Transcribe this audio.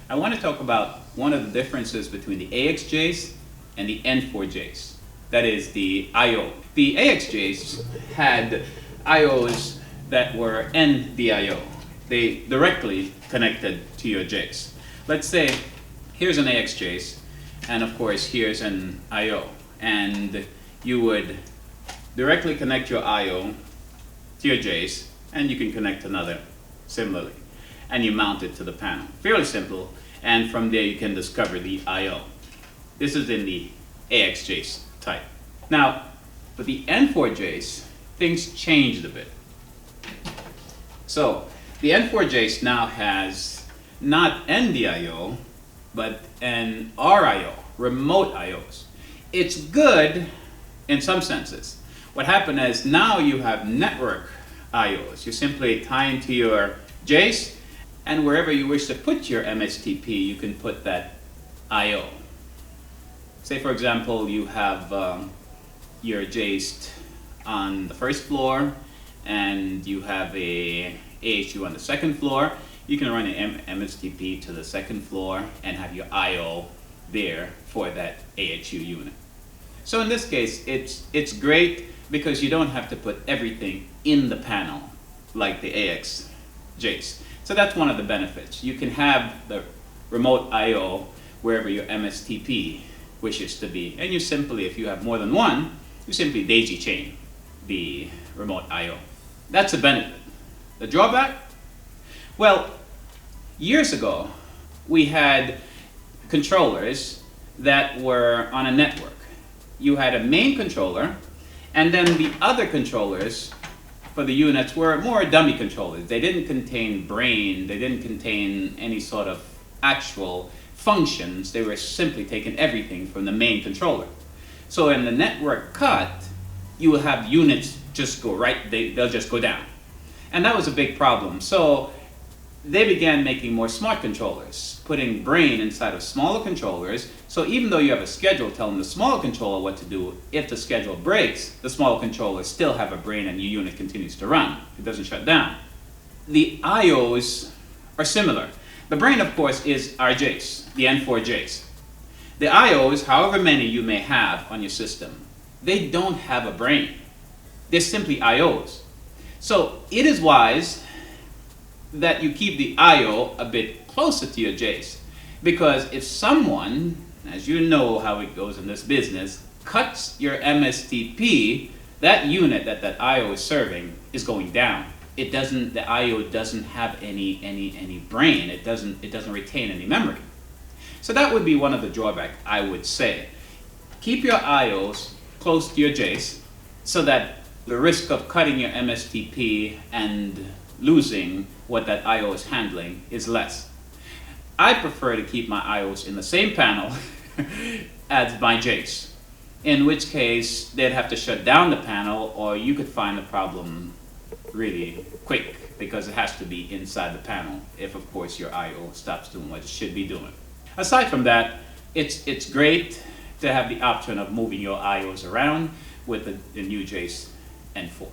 I want to talk about one of the differences between the AXJs and the N4Js. That is the I/O. The AXJs had I/Os that were NDIO. They directly connected to your Js. Let's say here's an AXJs, and of course here's an I/O, and you would directly connect your I/O to your Js, and you can connect another similarly, and you mount it to the panel. Fairly simple, and from there you can discover the I/O. This is in the AXJs type. Now, with the N4Js, things changed a bit. So, the N4Js now has not NDIO, but an RIO, remote IOs. It's good in some senses. What happened is now you have network IOs. You simply tie into your Js, and wherever you wish to put your MSTP, you can put that IO. Say, for example, you have your Js on the first floor, and you have a AHU on the second floor. You can run an MSTP to the second floor and have your IO there for that AHU unit. So in this case, it's great because you don't have to put everything in the panel like the AXJs. So that's one of the benefits. You can have the remote IO wherever your MSTP wishes to be. And you simply, if you have more than one, you simply daisy chain the remote IO. That's a benefit. The drawback? Well, years ago, we had controllers that were on a network. You had a main controller, and then the other controllers for the units were more dummy controllers. They didn't contain brain, they didn't contain any sort of actual functions. They were simply taking everything from the main controller. So in the network cut, you will have units just go right, they'll just go down. And that was a big problem. So they began making more smart controllers, putting brain inside of smaller controllers. So even though you have a schedule telling the smaller controller what to do, if the schedule breaks, the smaller controller still have a brain and your unit continues to run. It doesn't shut down. The IOs are similar. The brain, of course, is our Js, the N4Js. The IOs, however many you may have on your system, they don't have a brain. They're simply IOs. So it is wise that you keep the IO a bit closer to your Js, because if someone, as you know how it goes in this business, cuts your MSTP, that unit that IO is serving is going down. It doesn't, the IO doesn't have any brain. It doesn't retain any memory. So that would be one of the drawbacks, I would say. Keep your IOs close to your Js so that the risk of cutting your MSTP and losing what that IO is handling is less. I prefer to keep my IOs in the same panel as my Js, in which case they'd have to shut down the panel, or you could find the problem really quick because it has to be inside the panel if, of course, your IO stops doing what it should be doing. Aside from that, it's great to have the option of moving your IOs around with the new Js N4.